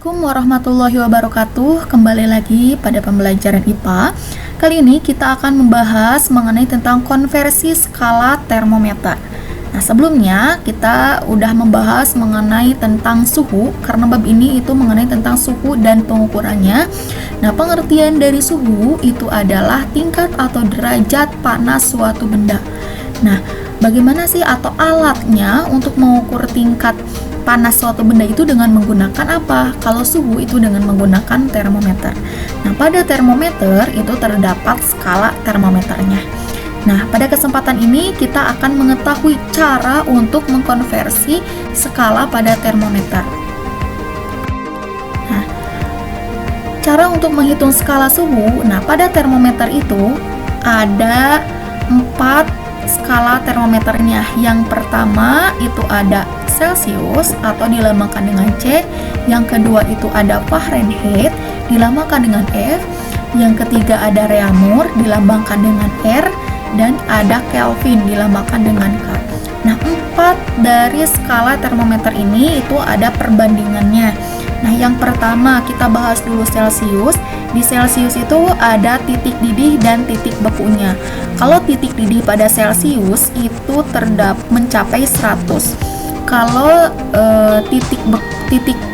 Assalamualaikum warahmatullahi wabarakatuh. Kembali lagi pada pembelajaran IPA. Kali ini kita akan membahas mengenai tentang konversi skala termometer. Nah, sebelumnya kita udah membahas mengenai tentang suhu, karena bab ini itu mengenai tentang suhu dan pengukurannya. Nah, pengertian dari suhu itu adalah tingkat atau derajat panas suatu benda. Nah, bagaimana sih atau alatnya untuk mengukur tingkat panas suatu benda itu dengan menggunakan apa? Kalau suhu itu dengan menggunakan termometer. Nah, pada termometer itu terdapat skala termometernya. Nah, pada kesempatan ini kita akan mengetahui cara untuk mengkonversi skala pada termometer. Nah, cara untuk menghitung skala suhu, nah pada termometer itu ada 4 skala termometernya. Yang pertama itu ada Celsius atau dilambangkan dengan C, yang kedua itu ada Fahrenheit dilambangkan dengan F, yang ketiga ada Reaumur dilambangkan dengan R, dan ada Kelvin dilambangkan dengan K. Nah, 4 dari skala termometer ini itu ada perbandingannya. Nah, yang pertama kita bahas dulu Celsius. Di Celsius itu ada titik didih dan titik bekunya. Kalau titik didih pada Celsius itu mencapai 100. Kalau titik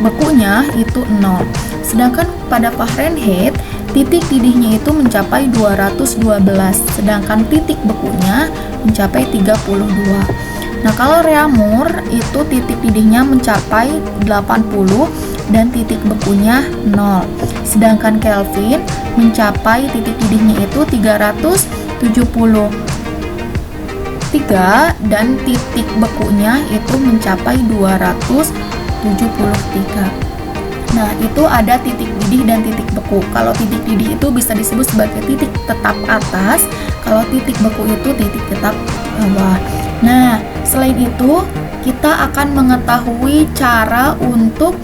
bekunya itu 0. Sedangkan pada Fahrenheit titik didihnya itu mencapai 212, sedangkan titik bekunya mencapai 32. Nah, kalau Reaumur itu titik didihnya mencapai 80 dan titik bekunya 0. Sedangkan Kelvin mencapai titik didihnya itu 373 dan titik bekunya itu mencapai 273. Nah, itu ada titik didih dan titik beku. Kalau titik didih itu bisa disebut sebagai titik tetap atas, kalau titik beku itu titik tetap bawah. Nah, selain itu kita akan mengetahui cara untuk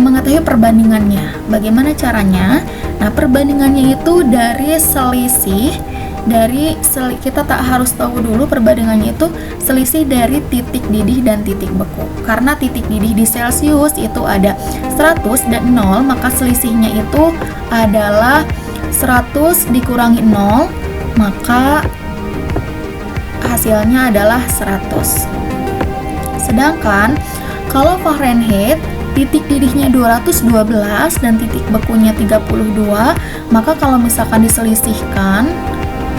mengetahui perbandingannya. Bagaimana caranya? Nah, perbandingannya itu dari selisih kita tak harus tahu dulu perbandingannya itu selisih dari titik didih dan titik beku. Karena titik didih di Celsius itu ada 100 dan 0, maka selisihnya itu adalah 100 dikurangi 0, maka hasilnya adalah 100. Sedangkan kalau Fahrenheit titik didihnya 212 dan titik bekunya 32, maka kalau misalkan diselisihkan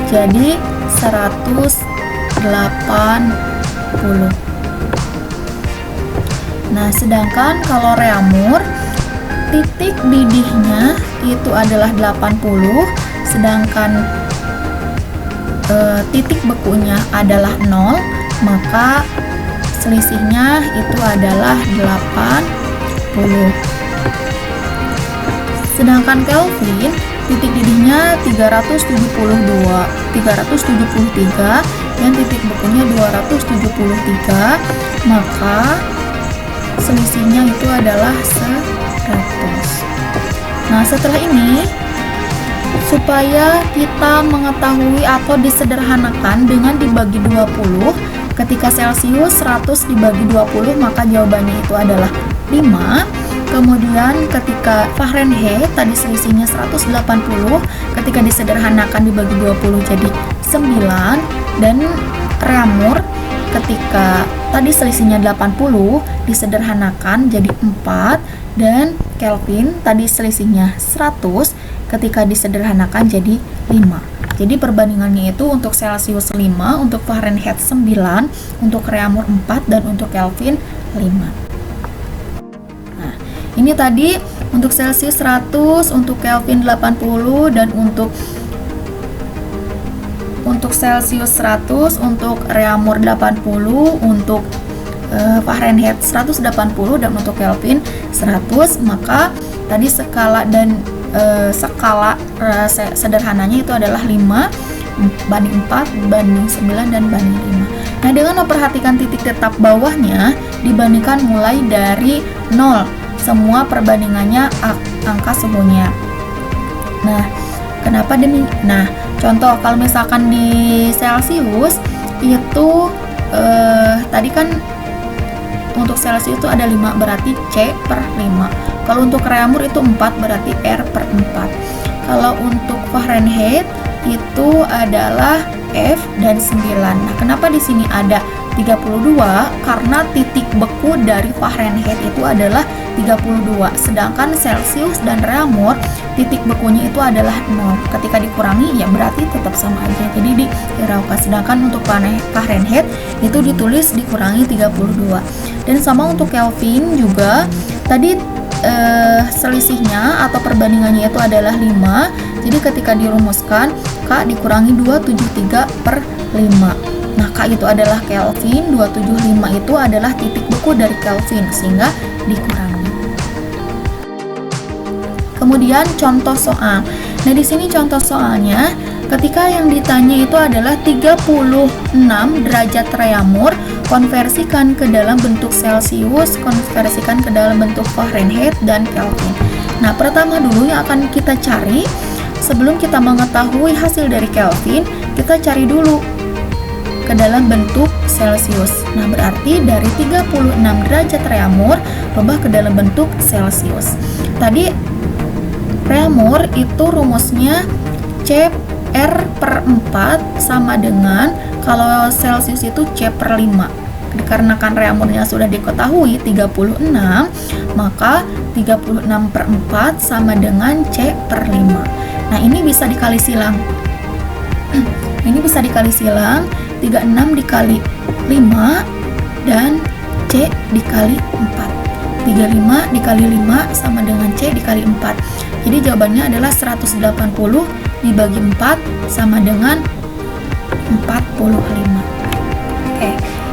jadi 180. Nah, sedangkan kalau Reaumur titik didihnya itu adalah 80, sedangkan titik bekunya adalah 0, maka selisihnya itu adalah 80. Sedangkan Kelvin titik didihnya 373 dan titik bekunya 273, maka selisihnya itu adalah 100. Nah, setelah ini supaya kita mengetahui atau disederhanakan dengan dibagi 20, ketika Celsius 100 dibagi 20 maka jawabannya itu adalah 5. Kemudian ketika Fahrenheit tadi selisihnya 180, ketika disederhanakan dibagi 20 jadi 9, dan Reaumur ketika tadi selisihnya 80 disederhanakan jadi 4, dan Kelvin tadi selisihnya 100 ketika disederhanakan jadi 5. Jadi perbandingannya itu untuk Celsius 5, untuk Fahrenheit 9, untuk Reaumur 4, dan untuk Kelvin 5. Ini tadi untuk Celsius 100, untuk Kelvin 80, dan untuk Celsius 100, untuk Reaumur 80, untuk Fahrenheit 180, dan untuk Kelvin 100. Maka tadi skala sederhananya itu adalah 5 banding 4 banding 9 dan banding 5. Nah, dengan memperhatikan titik tetap bawahnya dibandingkan mulai dari 0, semua perbandingannya angka suhunya. Nah, kenapa Nah, contoh kalau misalkan di Celsius itu tadi kan untuk Celsius itu ada 5, berarti C per 5. Kalau untuk reaumur itu 4, berarti R per 4. Kalau untuk Fahrenheit itu adalah F dan 9. Nah, kenapa di sini ada 32? Karena titik beku dari Fahrenheit itu adalah 32, sedangkan Celsius dan reaumur titik bekunya itu adalah 0. Ketika dikurangi ya berarti tetap sama aja, jadi dihiraukan. Sedangkan untuk Fahrenheit itu ditulis dikurangi 32. Dan sama untuk Kelvin juga, tadi selisihnya atau perbandingannya itu adalah 5. Jadi ketika dirumuskan K dikurangi 273 per 5. Nah, K itu adalah Kelvin, 275 itu adalah titik beku dari Kelvin, sehingga dikurangi. Kemudian contoh soal. Nah, di sini contoh soalnya, ketika yang ditanya itu adalah 36 derajat reaumur, konversikan ke dalam bentuk Celsius, konversikan ke dalam bentuk Fahrenheit dan Kelvin. Nah, pertama dulu yang akan kita cari, sebelum kita mengetahui hasil dari Kelvin, kita cari dulu ke dalam bentuk Celsius. Nah, berarti dari 36 derajat reaumur rubah ke dalam bentuk Celsius. Tadi reaumur itu rumusnya C R per 4 sama dengan, kalau Celsius itu C per 5. Dikarenakan reaumurnya sudah diketahui 36, maka 36 per 4 sama dengan C per 5. Nah, ini bisa dikali silang. Ini bisa dikali silang, 36 dikali 5 dan C dikali 4. 35 dikali 5 sama dengan C dikali 4. Jadi jawabannya adalah 180 dibagi 4 sama dengan 45. Oke,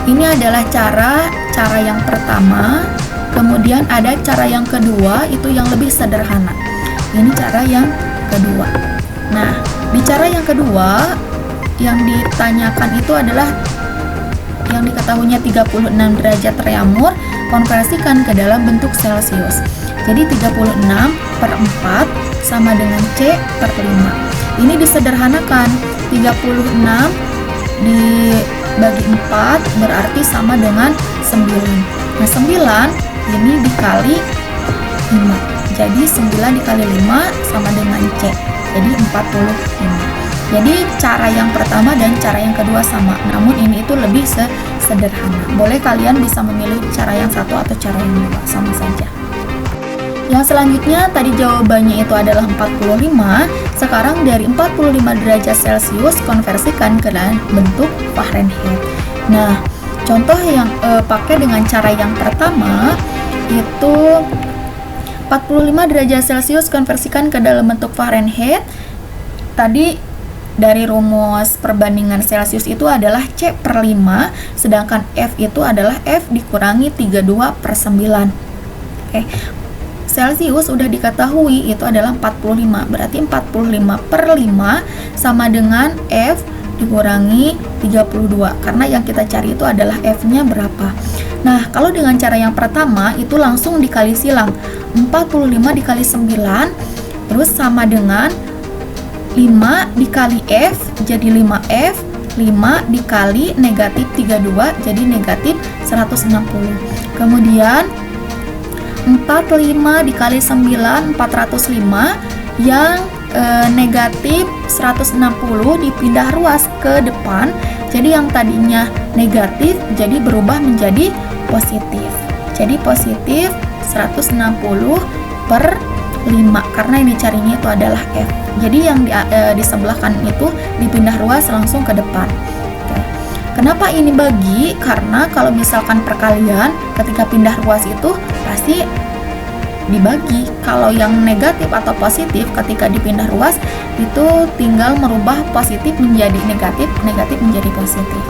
ini adalah cara yang pertama. Kemudian ada cara yang kedua, itu yang lebih sederhana. Ini cara yang kedua. Nah, di cara yang kedua yang ditanyakan itu adalah yang diketahuinya 36 derajat reaumur, konversikan ke dalam bentuk Celsius. Jadi 36 per 4 sama dengan C per 5. Ini disederhanakan, 36 dibagi 4 berarti sama dengan 9. Nah, 9 ini dikali 5. Jadi 9 dikali 5 sama dengan C. Jadi 45. Jadi cara yang pertama dan cara yang kedua sama, namun ini itu lebih sederhana. Boleh kalian bisa memilih cara yang satu atau cara yang dua, sama saja. Yang selanjutnya tadi jawabannya itu adalah 45. Sekarang dari 45 derajat Celsius konversikan ke dalam bentuk Fahrenheit. Nah, contoh yang pakai dengan cara yang pertama itu 45 derajat Celsius konversikan ke dalam bentuk Fahrenheit. Tadi dari rumus perbandingan Celsius itu adalah C per 5, sedangkan F itu adalah F dikurangi 32 per 9. Oke, Celsius udah diketahui itu adalah 45, berarti 45 per 5 sama dengan F dikurangi 32, karena yang kita cari itu adalah F-nya berapa. Nah, kalau dengan cara yang pertama itu langsung dikali silang, 45 dikali 9, terus sama dengan 5 dikali F jadi 5F, 5 dikali negatif 32 jadi negatif 160. Kemudian 45 dikali 9, 405, yang negatif 160 dipindah ruas ke depan. Jadi yang tadinya negatif jadi berubah menjadi positif. Jadi positif 160 per 5, karena yang dicarinya itu adalah F. Jadi yang di sebelah kanan itu dipindah ruas langsung ke depan. Oke. Kenapa ini bagi? Karena kalau misalkan perkalian ketika pindah ruas itu pasti dibagi. Kalau yang negatif atau positif ketika dipindah ruas itu tinggal merubah positif menjadi negatif, negatif menjadi positif.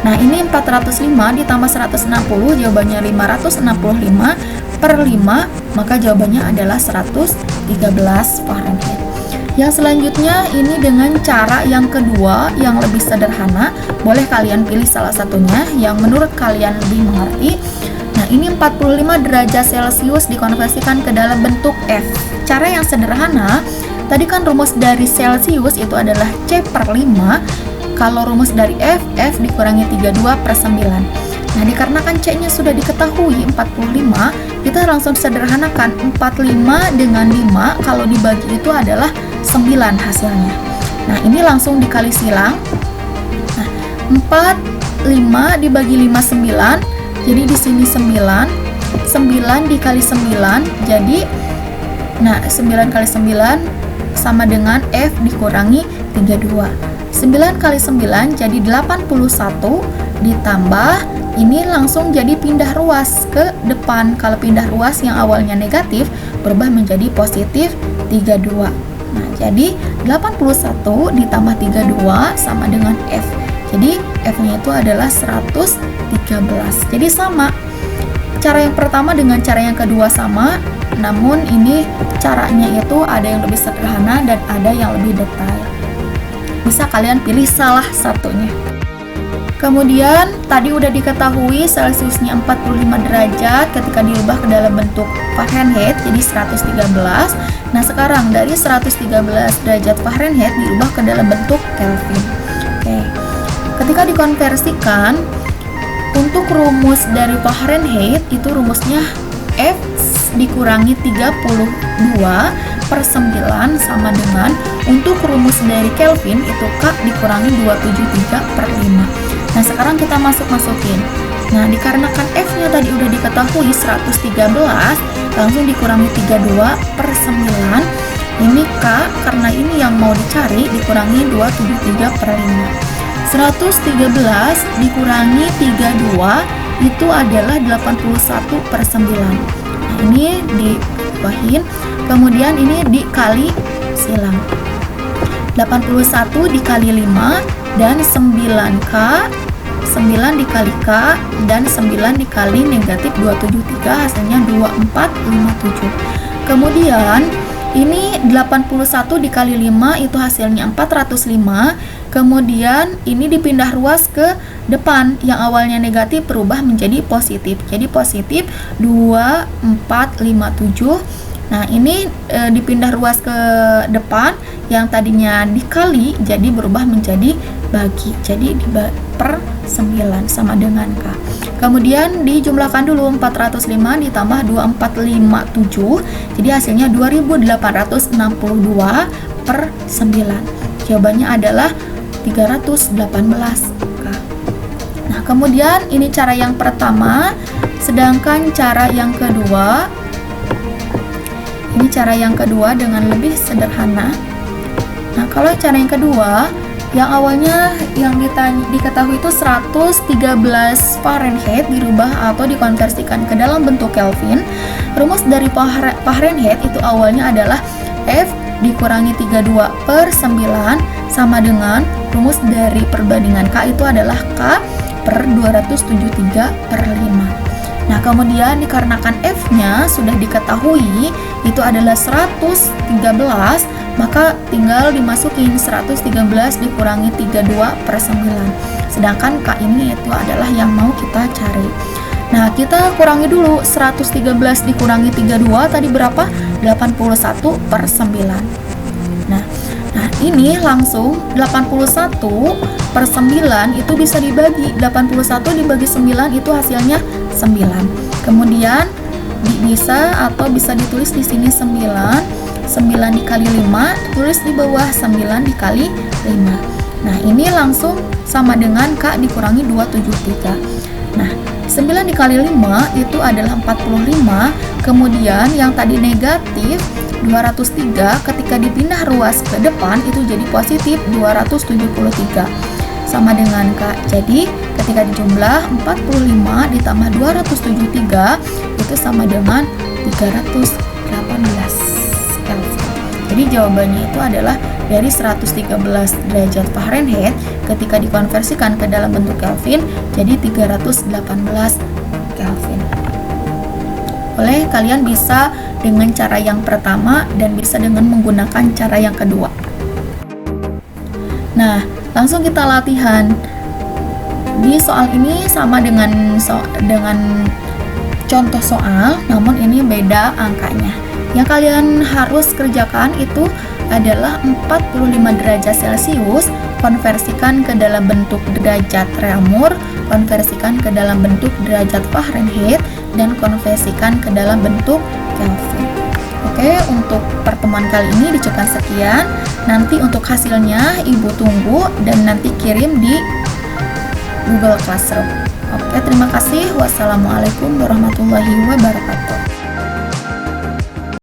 Nah, ini 405 ditambah 160, jawabannya 565 per 5, maka jawabannya adalah 113 Fahrenheit. Yang selanjutnya ini dengan cara yang kedua yang lebih sederhana. Boleh kalian pilih salah satunya yang menurut kalian lebih mengerti. Nah, ini 45 derajat Celsius dikonversikan ke dalam bentuk F. Cara yang sederhana, tadi kan rumus dari Celsius itu adalah C per 5. Kalau rumus dari F, F dikurangi 32 per 9. Nah, dikarenakan C-nya sudah diketahui 45, kita langsung sederhanakan 45 dengan 5 kalau dibagi itu adalah 9 hasilnya. Nah, ini langsung dikali silang. Nah, 45 dibagi 5 9. Jadi di sini 9. 9 dikali 9. Jadi 9 kali 9 sama dengan F dikurangi 32. 9 kali 9 jadi 81 ditambah ini langsung jadi pindah ruas ke depan. Kalau pindah ruas yang awalnya negatif berubah menjadi positif 32. Nah, jadi 81 ditambah 32 sama dengan F. Jadi F-nya itu adalah 113. Jadi sama. Cara yang pertama dengan cara yang kedua sama, namun ini caranya itu ada yang lebih sederhana dan ada yang lebih detail. Bisa kalian pilih salah satunya. Kemudian tadi udah diketahui Celsiusnya 45 derajat ketika diubah ke dalam bentuk Fahrenheit jadi 113. Nah, sekarang dari 113 derajat Fahrenheit diubah ke dalam bentuk Kelvin. Oke. Ketika dikonversikan untuk rumus dari Fahrenheit itu rumusnya F dikurangi 32 per 9 sama dengan untuk rumus dari Kelvin itu K dikurangi 273 per 5. Nah, sekarang kita masukin. Nah, dikarenakan F-nya tadi udah diketahui 113, langsung dikurangi 32 per 9. Ini K, karena ini yang mau dicari, dikurangi 273 per 5. 113 dikurangi 32, itu adalah 81 per 9. Nah, ini dibahin, kemudian ini dikali silang. 81 dikali 5, dan 9K, 9 dikali K, dan 9 dikali negatif 273 hasilnya 2457. Kemudian ini 81 dikali 5 itu hasilnya 405. Kemudian ini dipindah ruas ke depan, yang awalnya negatif berubah menjadi positif. Jadi positif 2457. Nah, ini dipindah ruas ke depan, yang tadinya dikali jadi berubah menjadi bagi. Jadi per 9 sama dengan K. Kemudian dijumlahkan dulu 405 ditambah 2457. Jadi hasilnya 2862 per 9. Jawabannya adalah 318 K. Nah, kemudian ini cara yang pertama, sedangkan cara yang kedua, ini cara yang kedua dengan lebih sederhana. Nah, kalau cara yang kedua, yang awalnya yang diketahui itu 113 Fahrenheit dirubah atau dikonversikan ke dalam bentuk Kelvin. Rumus dari Fahrenheit itu awalnya adalah F dikurangi 32 per 9 sama dengan rumus dari perbandingan K itu adalah K per 273 per 5. Nah, kemudian dikarenakan F-nya sudah diketahui itu adalah 113, maka tinggal dimasukin 113 dikurangi 32 per 9. Sedangkan K ini itu adalah yang mau kita cari. Nah, kita kurangi dulu 113 dikurangi 32 tadi berapa? 81 per 9. Nah, ini langsung 81 per 9 itu bisa dibagi. 81 dibagi 9 itu hasilnya 9. Kemudian bisa ditulis di sini 9 dikali 5, tulis di bawah 9 dikali 5. Nah, ini langsung sama dengan K dikurangi 273. Nah, 9 dikali 5 itu adalah 45. Kemudian yang tadi negatif 203 ketika dipindah ruas ke depan itu jadi positif 273 sama dengan K. Jadi ketika dijumlah 45 ditambah 273 itu sama dengan 318 Kelvin. Jadi jawabannya itu adalah dari 113 derajat Fahrenheit ketika dikonversikan ke dalam bentuk Kelvin jadi 318 Kelvin. Oleh kalian bisa dengan cara yang pertama dan bisa dengan menggunakan cara yang kedua. Nah, langsung kita latihan. Di soal ini sama dengan contoh soal, namun ini beda angkanya. Yang kalian harus kerjakan itu adalah 45 derajat Celcius konversikan ke dalam bentuk derajat reaumur konversikan ke dalam bentuk derajat Fahrenheit, dan konversikan ke dalam bentuk Kelvin. Oke, untuk pertemuan kali ini dicukupan sekian. Nanti untuk hasilnya Ibu tunggu dan nanti kirim di Google Classroom. Oke, terima kasih. Wassalamualaikum warahmatullahi wabarakatuh.